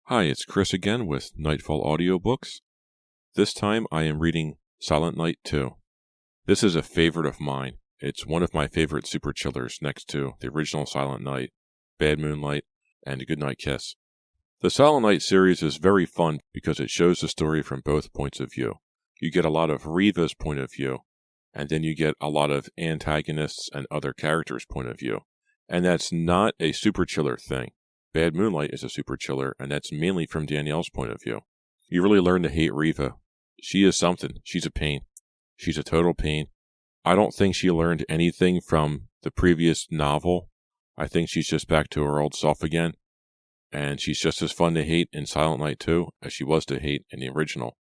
Hi, it's Chris again with Nightfall Audiobooks. This time I am reading Silent Night 2. This is a favorite of mine. It's one of my favorite super chillers next to the original Silent Night, Bad Moonlight, and Goodnight Kiss. The Silent Night series is very fun because it shows the story from both points of view. You get a lot of Riva's point of view, and then you get a lot of antagonists and other characters' point of view. And that's not a super chiller thing. Bad Moonlight is a super chiller, and that's mainly from Danielle's point of view. You really learn to hate Riva. She is something. She's a pain. She's a total pain. I don't think she learned anything from the previous novel. I think she's just back to her old self again, and she's just as fun to hate in Silent Night 2 as she was to hate in the original.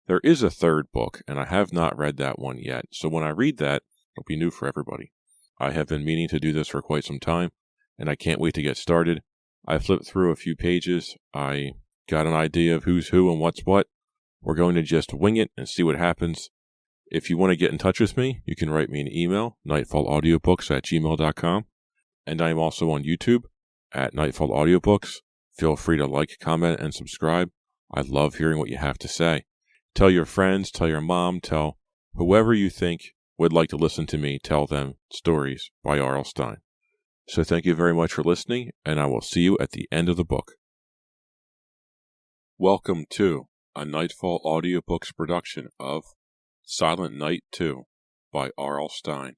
There is a third book, and I have not read that one yet, so when I read that, it'll be new for everybody. I have been meaning to do this for quite some time, and I can't wait to get started. I flipped through a few pages. I got an idea of who's who and what's what. We're going to just wing it and see what happens. If you want to get in touch with me, you can write me an email, nightfallaudiobooks@gmail.com. And I am also on YouTube at Nightfall Audiobooks. Feel free to like, comment, and subscribe. I love hearing what you have to say. Tell your friends, tell your mom, tell whoever you think would like to listen to me tell them stories by R.L. Stine. So thank you very much for listening, and I will see you at the end of the book. Welcome to a Nightfall Audiobooks production of Silent Night 2 by R.L. Stine,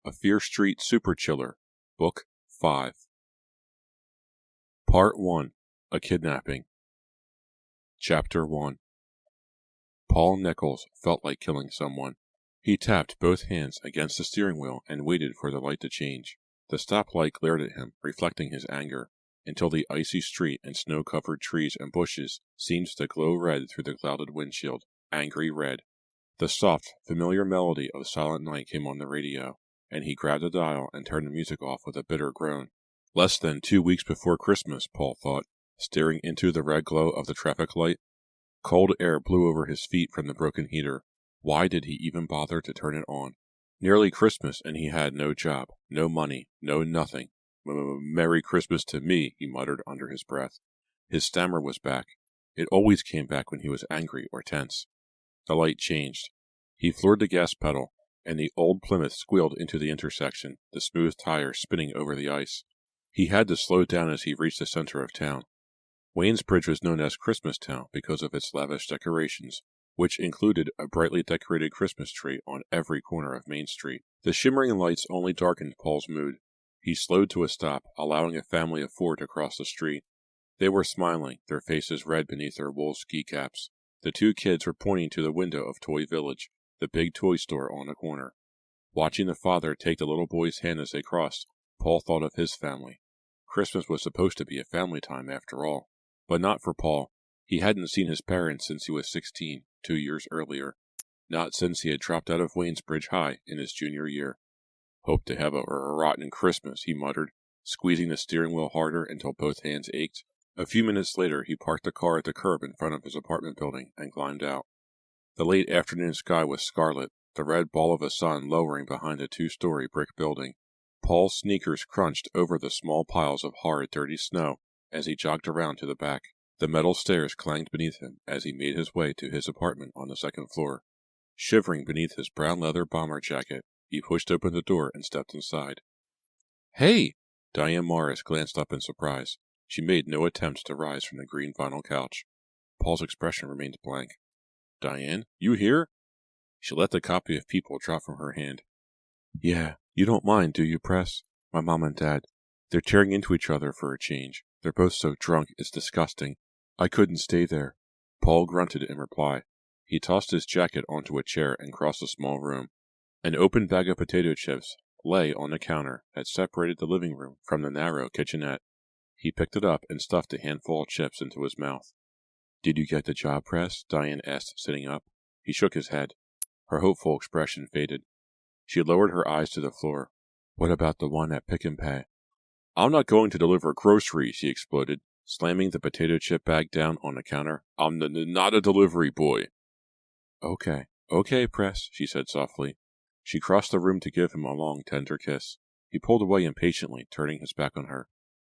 a Fear Street Super Chiller, Book 5. Part 1, A Kidnapping. Chapter 1. Paul Nichols felt like killing someone. He tapped both hands against the steering wheel and waited for the light to change. The stoplight glared at him, reflecting his anger, until the icy street and snow-covered trees and bushes seemed to glow red through the clouded windshield, angry red. The soft, familiar melody of Silent Night came on the radio, and he grabbed the dial and turned the music off with a bitter groan. Less than 2 weeks before Christmas, Paul thought, staring into the red glow of the traffic light. Cold air blew over his feet from the broken heater. Why did he even bother to turn it on? Nearly Christmas, and he had no job, no money, no nothing. Merry Christmas to me, he muttered under his breath. His stammer was back. It always came back when he was angry or tense. The light changed. He floored the gas pedal, and the old Plymouth squealed into the intersection, the smooth tire spinning over the ice. He had to slow down as he reached the center of town. Waynesbridge was known as Christmas Town because of its lavish decorations, which included a brightly decorated Christmas tree on every corner of Main Street. The shimmering lights only darkened Paul's mood. He slowed to a stop, allowing a family of 4 to cross the street. They were smiling, their faces red beneath their wool ski caps. The 2 kids were pointing to the window of Toy Village, the big toy store on the corner. Watching the father take the little boy's hand as they crossed, Paul thought of his family. Christmas was supposed to be a family time after all, but not for Paul. He hadn't seen his parents since he was 16, 2 years earlier. Not since he had dropped out of Waynesbridge High in his junior year. Hope to have a rotten Christmas, he muttered, squeezing the steering wheel harder until both hands ached. A few minutes later, he parked the car at the curb in front of his apartment building and climbed out. The late afternoon sky was scarlet, the red ball of a sun lowering behind a 2-story brick building. Paul's sneakers crunched over the small piles of hard, dirty snow as he jogged around to the back. The metal stairs clanged beneath him as he made his way to his apartment on the 2nd floor. Shivering beneath his brown leather bomber jacket, he pushed open the door and stepped inside. "Hey!" Diane Morris glanced up in surprise. She made no attempt to rise from the green vinyl couch. Paul's expression remained blank. "Diane, you here?" She let the copy of People drop from her hand. "Yeah, you don't mind, do you, Press? My mom and Dad. They're tearing into each other for a change. They're both so drunk, it's disgusting. I couldn't stay there." Paul grunted in reply. He tossed his jacket onto a chair and crossed the small room. An open bag of potato chips lay on the counter that separated the living room from the narrow kitchenette. He picked it up and stuffed a handful of chips into his mouth. "Did you get the job, Press?" Diane asked, sitting up. He shook his head. Her hopeful expression faded. She lowered her eyes to the floor. "What about the one at Pick and Pay?" "I'm not going to deliver groceries," he exploded, slamming the potato chip bag down on the counter. "I'm not a delivery boy." Okay, Press," she said softly. She crossed the room to give him a long, tender kiss. He pulled away impatiently, turning his back on her.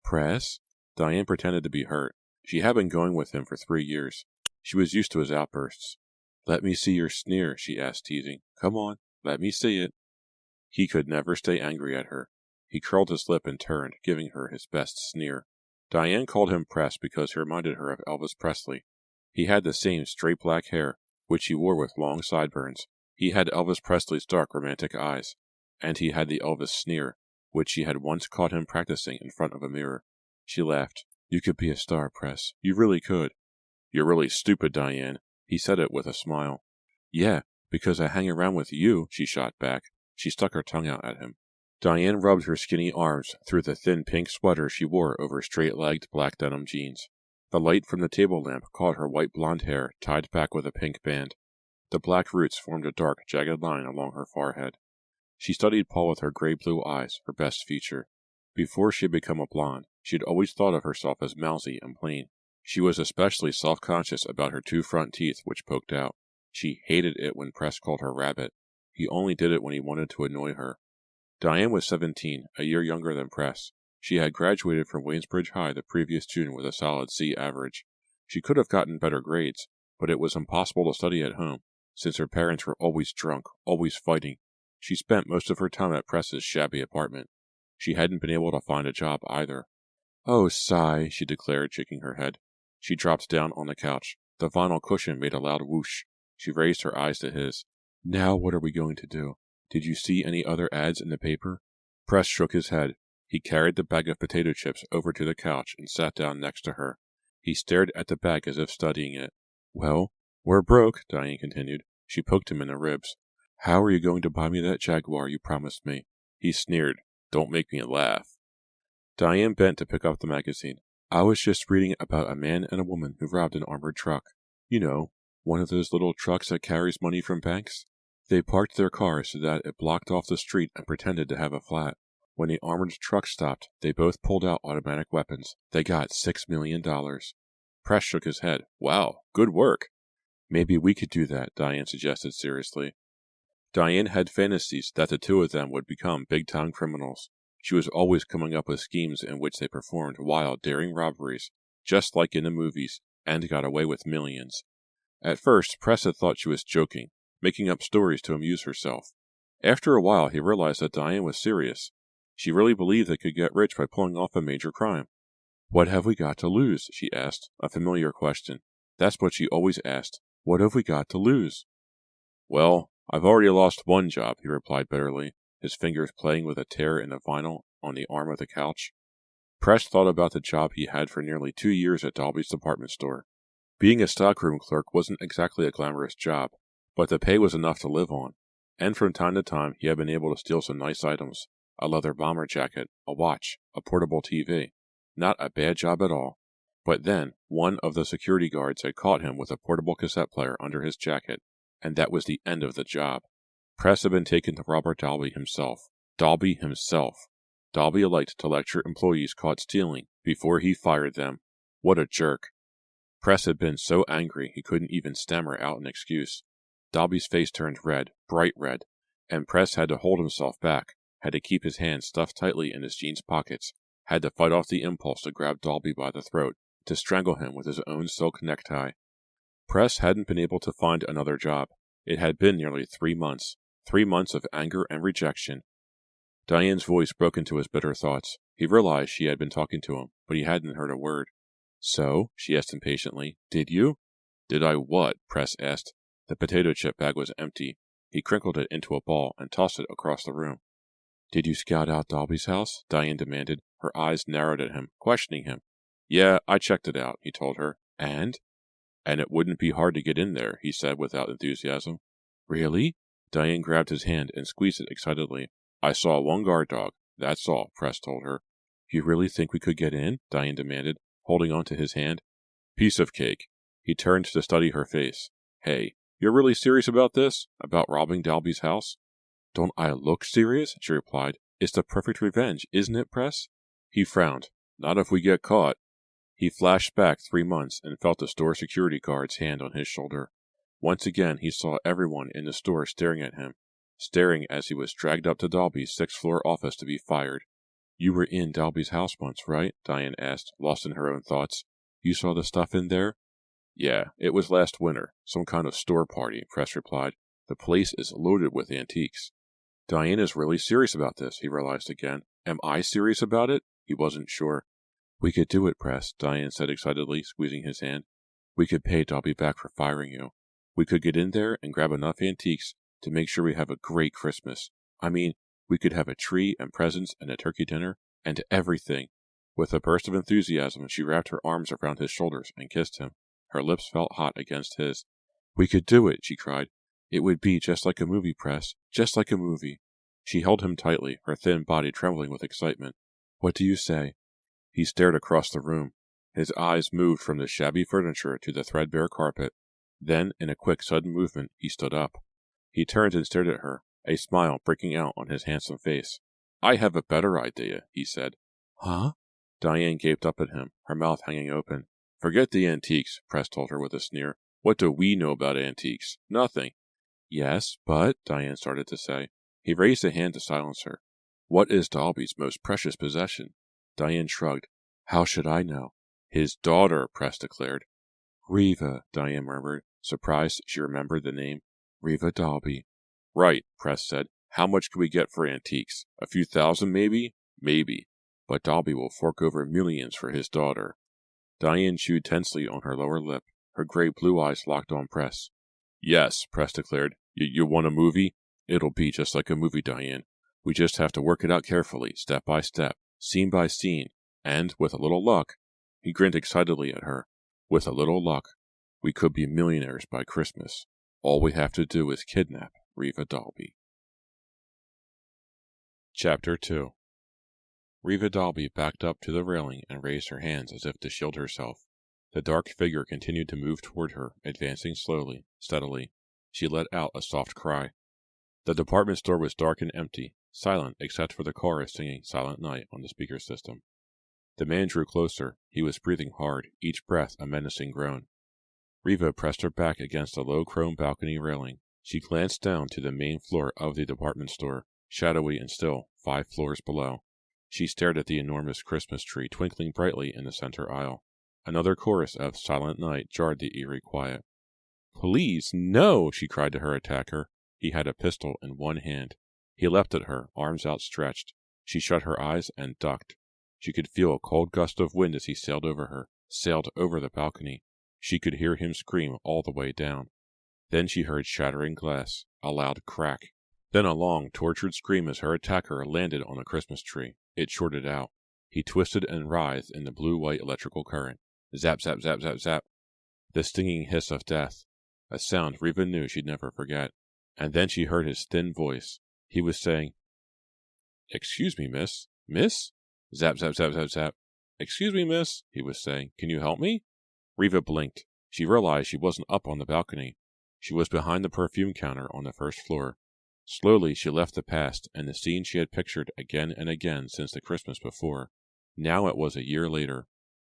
"Press?" Diane pretended to be hurt. She had been going with him for 3 years. She was used to his outbursts. "Let me see your sneer," she asked, teasing. "Come on, let me see it." He could never stay angry at her. He curled his lip and turned, giving her his best sneer. Diane called him Press because he reminded her of Elvis Presley. He had the same straight black hair, which he wore with long sideburns. He had Elvis Presley's dark, romantic eyes. And he had the Elvis sneer, which she had once caught him practicing in front of a mirror. She laughed. "You could be a star, Press. You really could." "You're really stupid, Diane." He said it with a smile. "Yeah, because I hang around with you," she shot back. She stuck her tongue out at him. Diane rubbed her skinny arms through the thin pink sweater she wore over straight-legged black denim jeans. The light from the table lamp caught her white blonde hair tied back with a pink band. The black roots formed a dark, jagged line along her forehead. She studied Paul with her gray-blue eyes, her best feature. Before she had become a blonde, she had always thought of herself as mousy and plain. She was especially self-conscious about her 2 front teeth, which poked out. She hated it when Press called her Rabbit. He only did it when he wanted to annoy her. Diane was 17, a year younger than Press. She had graduated from Waynesbridge High the previous June with a solid C average. She could have gotten better grades, but it was impossible to study at home, since her parents were always drunk, always fighting. She spent most of her time at Press's shabby apartment. She hadn't been able to find a job either. "Oh, sigh," she declared, shaking her head. She dropped down on the couch. The vinyl cushion made a loud whoosh. She raised her eyes to his. "Now what are we going to do? Did you see any other ads in the paper?" Press shook his head. He carried the bag of potato chips over to the couch and sat down next to her. He stared at the bag as if studying it. "Well, we're broke," Diane continued. She poked him in the ribs. "How are you going to buy me that Jaguar you promised me?" He sneered. "Don't make me laugh." Diane bent to pick up the magazine. "I was just reading about a man and a woman who robbed an armored truck. You know, one of those little trucks that carries money from banks. They parked their car so that it blocked off the street and pretended to have a flat. When the armored truck stopped, they both pulled out automatic weapons. They got $6 million. Press shook his head. "Wow, good work." "Maybe we could do that," Diane suggested seriously. Diane had fantasies that the two of them would become big-time criminals. She was always coming up with schemes in which they performed wild, daring robberies, just like in the movies, and got away with millions. At first, Press had thought she was joking, making up stories to amuse herself. After a while, he realized that Diane was serious. She really believed they could get rich by pulling off a major crime. "What have we got to lose?" she asked, a familiar question. That's what she always asked. What have we got to lose? "Well, I've already lost one job," he replied bitterly, his fingers playing with a tear in the vinyl on the arm of the couch. Press thought about the job he had for nearly 2 years at Dalby's department store. Being a stockroom clerk wasn't exactly a glamorous job, but the pay was enough to live on, and from time to time he had been able to steal some nice items. A leather bomber jacket, a watch, a portable TV. Not a bad job at all. But then, one of the security guards had caught him with a portable cassette player under his jacket, and that was the end of the job. Press had been taken to Robert Dalby himself. Dalby himself. Dalby liked to lecture employees caught stealing before he fired them. What a jerk. Press had been so angry he couldn't even stammer out an excuse. Dalby's face turned red, bright red, and Press had to hold himself back, had to keep his hands stuffed tightly in his jeans pockets, had to fight off the impulse to grab Dalby by the throat, to strangle him with his own silk necktie. Press hadn't been able to find another job. It had been nearly 3 months. 3 months of anger and rejection. Diane's voice broke into his bitter thoughts. He realized she had been talking to him, but he hadn't heard a word. "So?" she asked impatiently. "Did you?" "Did I what?" Press asked. The potato chip bag was empty. He crinkled it into a ball and tossed it across the room. "Did you scout out Dalby's house?" Diane demanded. Her eyes narrowed at him, questioning him. "Yeah, I checked it out," he told her. "And?" "And it wouldn't be hard to get in there," he said without enthusiasm. "Really?" Diane grabbed his hand and squeezed it excitedly. "I saw one guard dog. That's all," Press told her. "You really think we could get in?" Diane demanded, holding on to his hand. "Piece of cake." He turned to study her face. "Hey, you're really serious about this? About robbing Dalby's house?" "Don't I look serious?" she replied. "It's the perfect revenge, isn't it, Press?" He frowned. "Not if we get caught." He flashed back 3 months and felt the store security guard's hand on his shoulder. Once again he saw everyone in the store staring at him, staring as he was dragged up to Dalby's 6th-floor office to be fired. "You were in Dalby's house once, right?" Diane asked, lost in her own thoughts. You saw the stuff in there? Yeah, it was last winter. Some kind of store party, Press replied. The place is loaded with antiques. Diane is really serious about this, he realized again. Am I serious about it? He wasn't sure. We could do it, Press, Diane said excitedly, squeezing his hand. We could pay Dobby back for firing you. We could get in there and grab enough antiques to make sure we have a great Christmas. I mean, we could have a tree and presents and a turkey dinner and everything. With a burst of enthusiasm, she wrapped her arms around his shoulders and kissed him. Her lips felt hot against his. We could do it, she cried. It would be just like a movie, Press, just like a movie. She held him tightly, her thin body trembling with excitement. What do you say? He stared across the room. His eyes moved from the shabby furniture to the threadbare carpet. Then, in a quick, sudden movement, he stood up. He turned and stared at her, a smile breaking out on his handsome face. I have a better idea, he said. Huh? Diane gaped up at him, her mouth hanging open. Forget the antiques, Press told her with a sneer. What do we know about antiques? Nothing. Yes, but, Diane started to say. He raised a hand to silence her. What is Dalby's most precious possession? Diane shrugged. How should I know? His daughter, Press declared. Reva, Diane murmured, surprised she remembered the name. Reva Dalby. Right, Press said. How much can we get for antiques? A few thousand, maybe? Maybe. But Dalby will fork over millions for his daughter. Diane chewed tensely on her lower lip, her gray blue eyes locked on Press. Yes, Press declared. You want a movie? It'll be just like a movie, Diane. We just have to work it out carefully, step by step, scene by scene, and, with a little luck, he grinned excitedly at her. With a little luck, we could be millionaires by Christmas. All we have to do is kidnap Reva Dalby. Chapter 2. Reva Dalby backed up to the railing and raised her hands as if to shield herself. The dark figure continued to move toward her, advancing slowly, steadily. She let out a soft cry. The department store was dark and empty, silent except for the chorus singing Silent Night on the speaker system. The man drew closer. He was breathing hard, each breath a menacing groan. Reva pressed her back against a low chrome balcony railing. She glanced down to the main floor of the department store, shadowy and still, 5 floors below. She stared at the enormous Christmas tree twinkling brightly in the center aisle. Another chorus of Silent Night jarred the eerie quiet. Please, no, she cried to her attacker. He had a pistol in one hand. He leapt at her, arms outstretched. She shut her eyes and ducked. She could feel a cold gust of wind as he sailed over her, sailed over the balcony. She could hear him scream all the way down. Then she heard shattering glass, a loud crack. Then a long, tortured scream as her attacker landed on the Christmas tree. It shorted out. He twisted and writhed in the blue-white electrical current. Zap, zap, zap, zap, zap. The stinging hiss of death. A sound Reva knew she'd never forget. And then she heard his thin voice. He was saying, Excuse me, miss. Miss? Zap, zap, zap, zap, zap. Excuse me, miss, he was saying. Can you help me? Reva blinked. She realized she wasn't up on the balcony. She was behind the perfume counter on the first floor. Slowly she left the past and the scene she had pictured again and again since the Christmas before. Now it was a year later.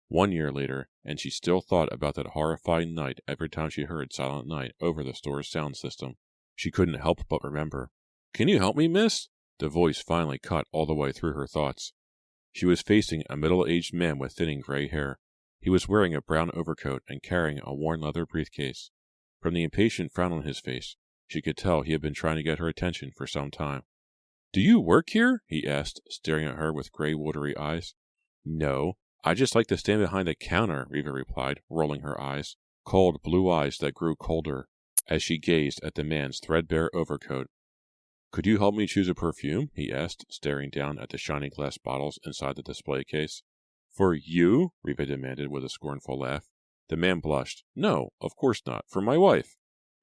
1 year later, and she still thought about that horrifying night every time she heard Silent Night over the store's sound system. She couldn't help but remember. Can you help me, miss? The voice finally cut all the way through her thoughts. She was facing a middle-aged man with thinning gray hair. He was wearing a brown overcoat and carrying a worn leather briefcase. From the impatient frown on his face, she could tell he had been trying to get her attention for some time. Do you work here? He asked, staring at her with gray, watery eyes. No, I just like to stand behind the counter, Reva replied, rolling her eyes, cold blue eyes that grew colder, as she gazed at the man's threadbare overcoat. Could you help me choose a perfume? He asked, staring down at the shiny glass bottles inside the display case. For you? Reva demanded with a scornful laugh. The man blushed. No, of course not. For my wife.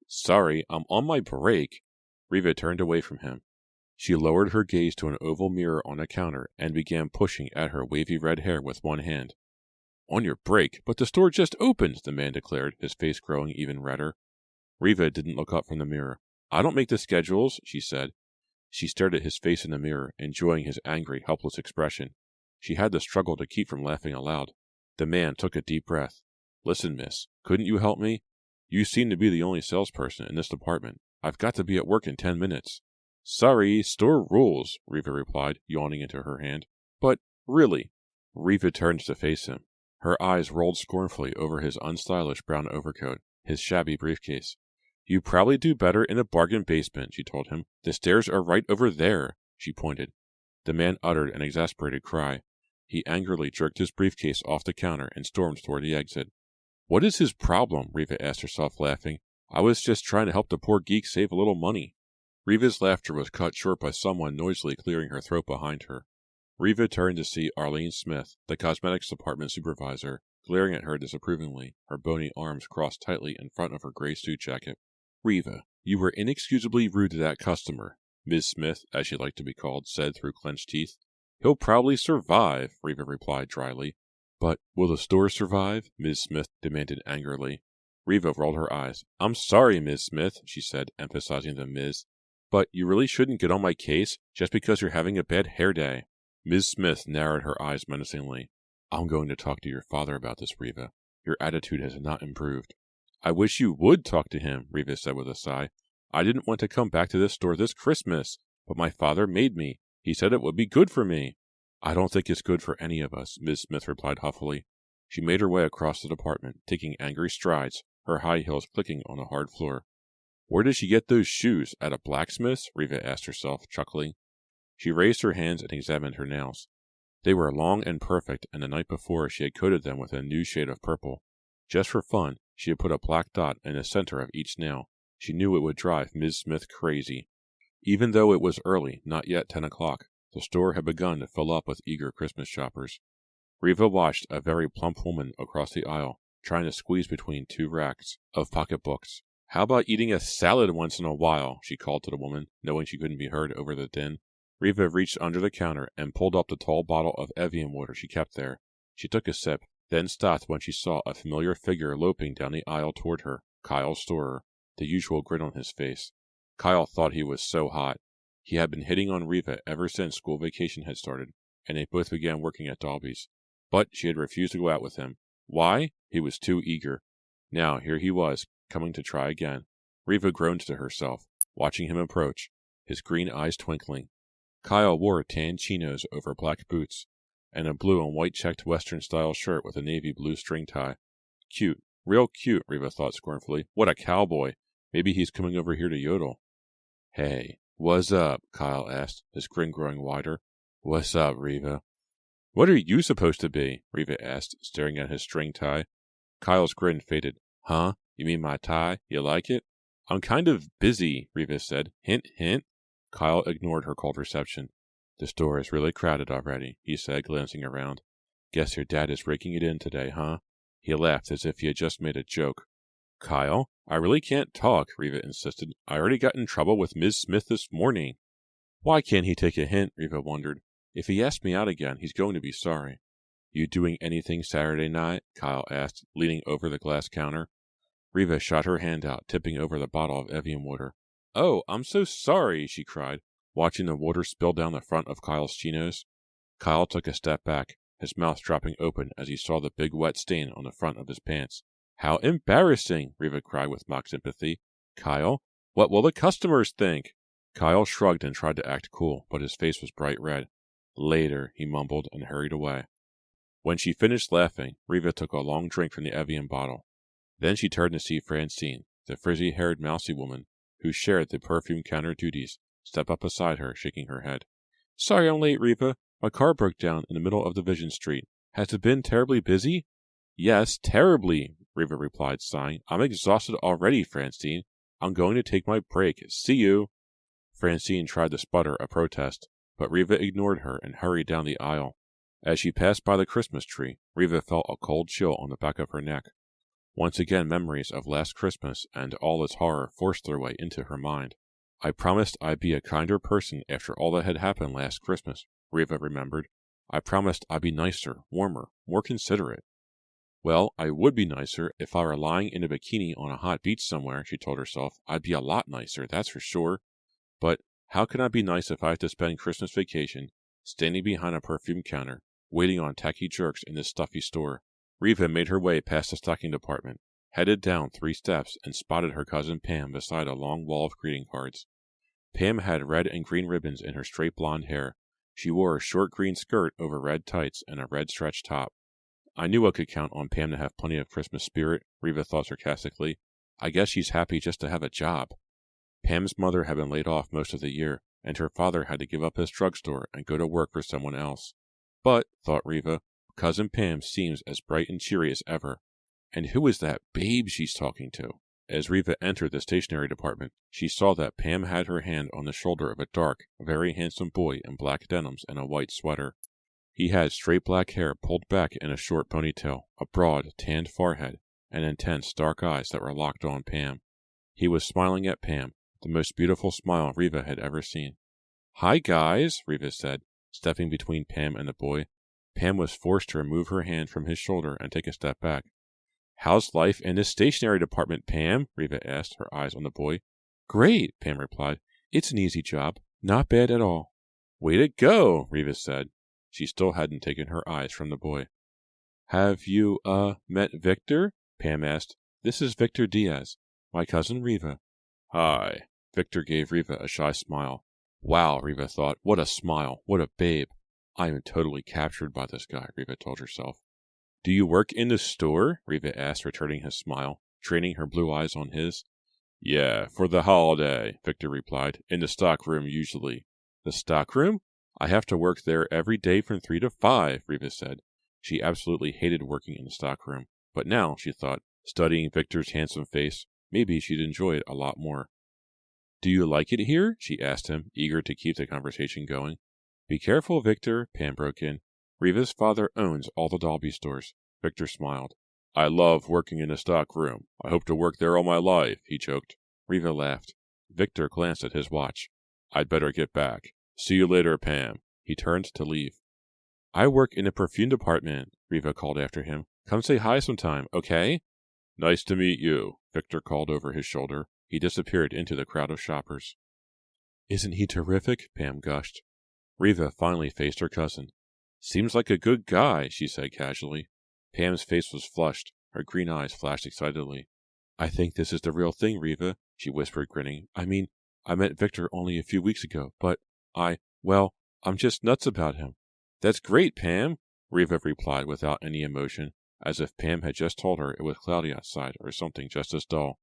Sorry, I'm on my break. Reva turned away from him. She lowered her gaze to an oval mirror on a counter and began pushing at her wavy red hair with one hand. On your break? But the store just opened, the man declared, his face growing even redder. Reva didn't look up from the mirror. I don't make the schedules, she said. She stared at his face in the mirror, enjoying his angry, helpless expression. She had to struggle to keep from laughing aloud. The man took a deep breath. Listen, miss, couldn't you help me? You seem to be the only salesperson in this department. I've got to be at work in 10 minutes. Sorry, store rules, Reva replied, yawning into her hand. But, really. Reva turned to face him. Her eyes rolled scornfully over his unstylish brown overcoat, his shabby briefcase. "You probably do better in a bargain basement," she told him. "The stairs are right over there," she pointed. The man uttered an exasperated cry. He angrily jerked his briefcase off the counter and stormed toward the exit. "What is his problem?" Riva asked herself, laughing. "I was just trying to help the poor geek save a little money." Riva's laughter was cut short by someone noisily clearing her throat behind her. Riva turned to see Arlene Smith, the cosmetics department supervisor, glaring at her disapprovingly, her bony arms crossed tightly in front of her gray suit jacket. "Riva, you were inexcusably rude to that customer," Ms. Smith, as she liked to be called, said through clenched teeth. "He'll probably survive," Riva replied dryly. "But will the store survive?" Ms. Smith demanded angrily. Riva rolled her eyes. "I'm sorry, Ms. Smith," she said, emphasizing the Ms. "But you really shouldn't get on my case just because you're having a bad hair day." Ms. Smith narrowed her eyes menacingly. "I'm going to talk to your father about this, Riva. Your attitude has not improved." "I wish you would talk to him," Riva said with a sigh. "I didn't want to come back to this store this Christmas, but my father made me. He said it would be good for me." "I don't think it's good for any of us," Ms. Smith replied huffily. She made her way across the department, taking angry strides, her high heels clicking on the hard floor. "Where did she get those shoes? At a blacksmith's?" Riva asked herself, chuckling. She raised her hands and examined her nails. They were long and perfect, and the night before she had coated them with a new shade of purple. Just for fun, she had put a black dot in the center of each nail. She knew it would drive Ms. Smith crazy. Even though it was early, not yet 10 o'clock, the store had begun to fill up with eager Christmas shoppers. Riva watched a very plump woman across the aisle, trying to squeeze between two racks of pocketbooks. "How about eating a salad once in a while?" she called to the woman, knowing she couldn't be heard over the din. Riva reached under the counter and pulled up the tall bottle of Evian water she kept there. She took a sip, then stopped when she saw a familiar figure loping down the aisle toward her, Kyle Storer, the usual grin on his face. Kyle thought he was so hot. He had been hitting on Riva ever since school vacation had started, and they both began working at Dalby's. But she had refused to go out with him. Why? He was too eager. Now here he was, coming to try again. Riva groaned to herself, watching him approach, his green eyes twinkling. Kyle wore tan chinos over black boots, and a blue and white checked Western-style shirt with a navy blue string tie. Cute. Real cute, Riva thought scornfully. What a cowboy. Maybe he's coming over here to yodel. "Hey, what's up?" Kyle asked, his grin growing wider. "What's up, Riva?" "What are you supposed to be?" Riva asked, staring at his string tie. Kyle's grin faded. "Huh? You mean my tie? You like it?" "I'm kind of busy," Riva said. "Hint, hint." Kyle ignored her cold reception. "The store is really crowded already," he said, glancing around. "Guess your dad is raking it in today, huh?" He laughed as if he had just made a joke. "Kyle, I really can't talk," Riva insisted. "I already got in trouble with Ms. Smith this morning." Why can't he take a hint? Riva wondered. If he asks me out again, he's going to be sorry. "You doing anything Saturday night?" Kyle asked, leaning over the glass counter. Riva shot her hand out, tipping over the bottle of Evian water. "Oh, I'm so sorry," she cried, watching the water spill down the front of Kyle's chinos. Kyle took a step back, his mouth dropping open as he saw the big wet stain on the front of his pants. "How embarrassing!" Riva cried with mock sympathy. "Kyle, what will the customers think?" Kyle shrugged and tried to act cool, but his face was bright red. "Later," he mumbled and hurried away. When she finished laughing, Riva took a long drink from the Evian bottle. Then she turned to see Francine, the frizzy-haired mousy woman, who shared the perfume counter duties, step up beside her, shaking her head. "Sorry I'm late, Riva. My car broke down in the middle of Division Street. Has it been terribly busy?" "Yes, terribly," Riva replied, sighing. "I'm exhausted already, Francine. I'm going to take my break. See you." Francine tried to sputter a protest, but Riva ignored her and hurried down the aisle. As she passed by the Christmas tree, Riva felt a cold chill on the back of her neck. Once again memories of last Christmas and all its horror forced their way into her mind. "I promised I'd be a kinder person after all that had happened last Christmas," Riva remembered. "I promised I'd be nicer, warmer, more considerate." "Well, I would be nicer if I were lying in a bikini on a hot beach somewhere," she told herself. "I'd be a lot nicer, that's for sure. But how can I be nice if I have to spend Christmas vacation standing behind a perfume counter, waiting on tacky jerks in this stuffy store?" Riva made her way past the stocking department, headed down 3 steps, and spotted her cousin Pam beside a long wall of greeting cards. Pam had red and green ribbons in her straight blonde hair. She wore a short green skirt over red tights and a red stretch top. I knew I could count on Pam to have plenty of Christmas spirit, Reva thought sarcastically. I guess she's happy just to have a job. Pam's mother had been laid off most of the year, and her father had to give up his drugstore and go to work for someone else. But, thought Reva, Cousin Pam seems as bright and cheery as ever. And who is that babe she's talking to? As Reva entered the stationery department, she saw that Pam had her hand on the shoulder of a dark, very handsome boy in black denims and a white sweater. He had straight black hair pulled back in a short ponytail, a broad, tanned forehead, and intense, dark eyes that were locked on Pam. He was smiling at Pam, the most beautiful smile Reva had ever seen. "Hi, guys," Reva said, stepping between Pam and the boy. Pam was forced to remove her hand from his shoulder and take a step back. "How's life in the stationery department, Pam?" Reva asked, her eyes on the boy. "Great," Pam replied. "It's an easy job. Not bad at all." "Way to go," Reva said. She still hadn't taken her eyes from the boy. "Have you, met Victor?" Pam asked. "This is Victor Diaz, my cousin Reva." "Hi." Victor gave Reva a shy smile. Wow, Reva thought, what a smile, what a babe. I am totally captured by this guy, Reva told herself. "Do you work in the store?" Reva asked, returning his smile, training her blue eyes on his. "Yeah, for the holiday," Victor replied. "In the stock room, usually." "The stock room? I have to work there every day from 3 to 5, Reva said. She absolutely hated working in the stock room, but now, she thought, studying Victor's handsome face, maybe she'd enjoy it a lot more. "Do you like it here?" she asked him, eager to keep the conversation going. "Be careful, Victor," Pam broke in. "Reva's father owns all the Dalby stores." Victor smiled. "I love working in the stock room. I hope to work there all my life," he joked. Reva laughed. Victor glanced at his watch. "I'd better get back. See you later, Pam." He turned to leave. "I work in the perfume department," Reva called after him. "Come say hi sometime, okay?" "Nice to meet you," Victor called over his shoulder. He disappeared into the crowd of shoppers. "Isn't he terrific?" Pam gushed. Reva finally faced her cousin. "Seems like a good guy," she said casually. Pam's face was flushed. Her green eyes flashed excitedly. "I think this is the real thing, Reva," she whispered, grinning. "I mean, I met Victor only a few weeks ago, but I'm just nuts about him." "That's great, Pam," Reva replied without any emotion, as if Pam had just told her it was cloudy outside or something just as dull.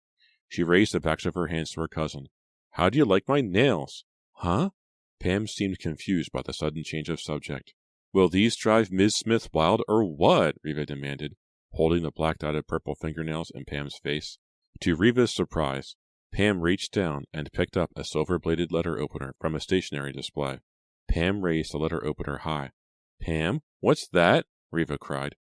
She raised the backs of her hands to her cousin. "How do you like my nails?" "Huh?" Pam seemed confused by the sudden change of subject. "Will these drive Ms. Smith wild or what?" Reva demanded, holding the black-dotted purple fingernails in Pam's face. To Reva's surprise, Pam reached down and picked up a silver-bladed letter opener from a stationery display. Pam raised the letter opener high. "Pam, what's that?" Reva cried.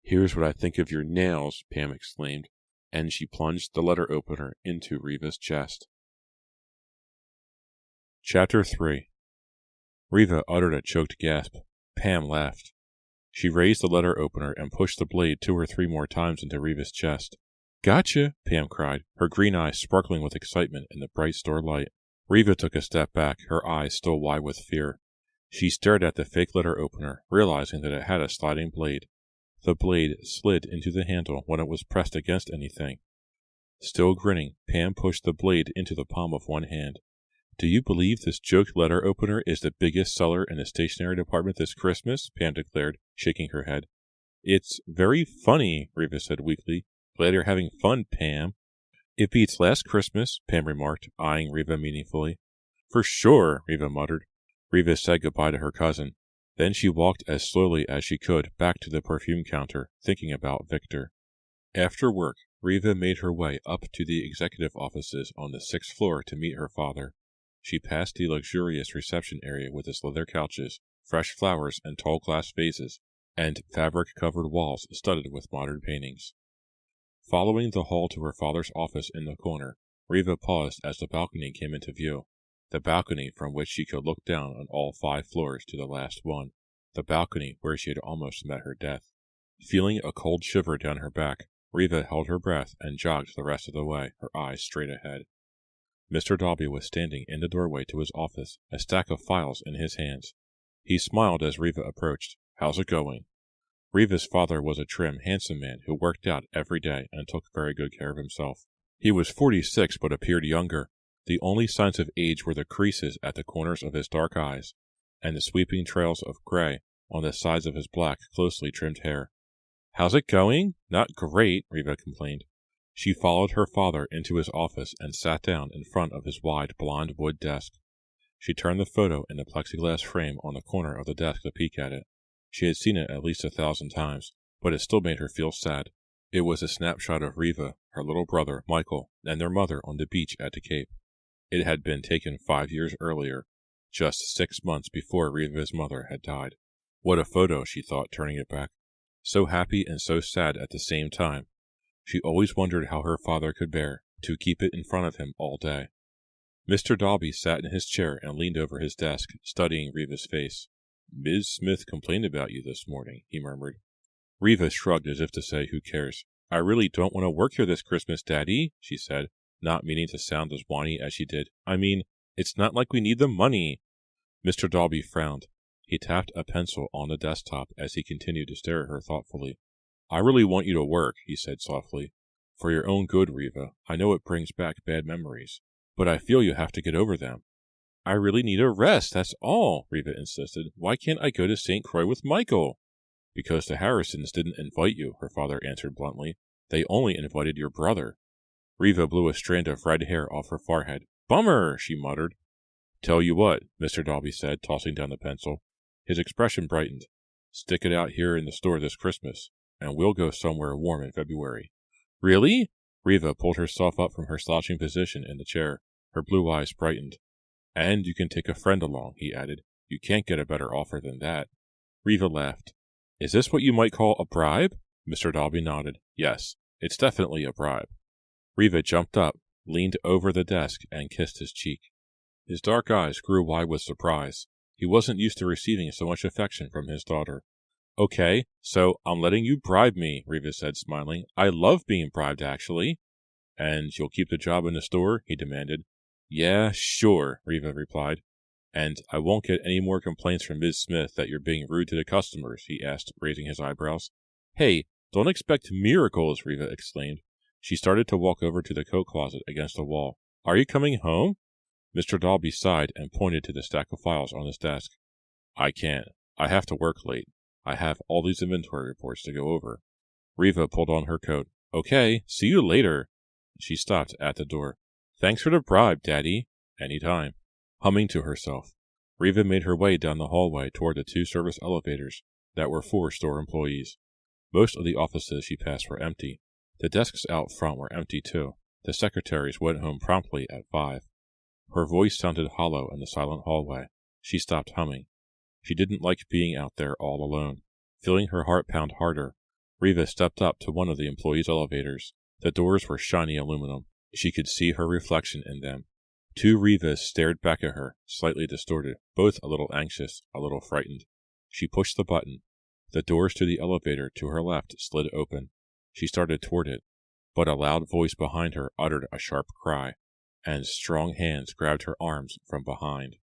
"Here's what I think of your nails," Pam exclaimed, and she plunged the letter opener into Reva's chest. Chapter 3. Reva uttered a choked gasp. Pam laughed. She raised the letter opener and pushed the blade 2 or 3 more times into Reva's chest. "Gotcha!" Pam cried, her green eyes sparkling with excitement in the bright store light. Reva took a step back, her eyes still wide with fear. She stared at the fake letter opener, realizing that it had a sliding blade. The blade slid into the handle when it was pressed against anything. Still grinning, Pam pushed the blade into the palm of one hand. "Do you believe this joke letter opener is the biggest seller in the stationery department this Christmas?" Pam declared, shaking her head. "It's very funny," Reva said weakly. "Glad you're having fun, Pam." "It beats last Christmas," Pam remarked, eyeing Reva meaningfully. "For sure," Reva muttered. Reva said goodbye to her cousin. Then she walked as slowly as she could back to the perfume counter, thinking about Victor. After work, Reva made her way up to the executive offices on the 6th floor to meet her father. She passed the luxurious reception area with its leather couches, fresh flowers and tall glass vases, and fabric-covered walls studded with modern paintings. Following the hall to her father's office in the corner, Reva paused as the balcony came into view. The balcony from which she could look down on all 5 floors to the last one. The balcony where she had almost met her death. Feeling a cold shiver down her back, Reva held her breath and jogged the rest of the way, her eyes straight ahead. Mr. Dalby was standing in the doorway to his office, a stack of files in his hands. He smiled as Reva approached. "How's it going?" Reva's father was a trim, handsome man who worked out every day and took very good care of himself. He was 46 but appeared younger. The only signs of age were the creases at the corners of his dark eyes, and the sweeping trails of gray on the sides of his black, closely trimmed hair. How's it going? Not great, Riva complained. She followed her father into his office and sat down in front of his wide blonde wood desk. She turned the photo in the plexiglass frame on the corner of the desk to peek at it. She had seen it at least 1,000 times, but it still made her feel sad. It was a snapshot of Riva, her little brother, Michael, and their mother on the beach at the Cape. It had been taken 5 years earlier, just 6 months before Riva's mother had died. What a photo, she thought, turning it back. So happy and so sad at the same time. She always wondered how her father could bear to keep it in front of him all day. Mr. Dalby sat in his chair and leaned over his desk, studying Riva's face. "Ms. Smith complained about you this morning," he murmured. Riva shrugged as if to say, "Who cares?" "I really don't want to work here this Christmas, Daddy," she said, not meaning to sound as whiny as she did. "I mean, it's not like we need the money." Mr. Dalby frowned. He tapped a pencil on the desktop as he continued to stare at her thoughtfully. "I really want you to work," he said softly. "For your own good, Riva. I know it brings back bad memories, but I feel you have to get over them." "I really need a rest, that's all," Riva insisted. "Why can't I go to St. Croix with Michael?" "Because the Harrisons didn't invite you," her father answered bluntly. "They only invited your brother." Riva blew a strand of red hair off her forehead. "Bummer," she muttered. "Tell you what," Mr. Dalby said, tossing down the pencil. His expression brightened. "Stick it out here in the store this Christmas, and we'll go somewhere warm in February." "Really?" Riva pulled herself up from her slouching position in the chair. Her blue eyes brightened. "And you can take a friend along," he added. "You can't get a better offer than that." Riva laughed. "Is this what you might call a bribe?" Mr. Dalby nodded. "Yes, it's definitely a bribe." Riva jumped up, leaned over the desk, and kissed his cheek. His dark eyes grew wide with surprise. He wasn't used to receiving so much affection from his daughter. "Okay, so I'm letting you bribe me," Riva said, smiling. "I love being bribed, actually." "And you'll keep the job in the store?" he demanded. "Yeah, sure," Riva replied. "And I won't get any more complaints from Ms. Smith that you're being rude to the customers?" he asked, raising his eyebrows. "Hey, don't expect miracles," Riva exclaimed. She started to walk over to the coat closet against the wall. "Are you coming home?" Mr. Dalby sighed and pointed to the stack of files on his desk. "I can't. I have to work late. I have all these inventory reports to go over." Riva pulled on her coat. "Okay, see you later." She stopped at the door. "Thanks for the bribe, Daddy." "Any time." Humming to herself, Riva made her way down the hallway toward the 2 service elevators that were for store employees. Most of the offices she passed were empty. The desks out front were empty too. The secretaries went home promptly at 5. Her voice sounded hollow in the silent hallway. She stopped humming. She didn't like being out there all alone. Feeling her heart pound harder, Riva stepped up to one of the employees' elevators. The doors were shiny aluminum. She could see her reflection in them. 2 Rivas stared back at her, slightly distorted, both a little anxious, a little frightened. She pushed the button. The doors to the elevator to her left slid open. She started toward it, but a loud voice behind her uttered a sharp cry, and strong hands grabbed her arms from behind.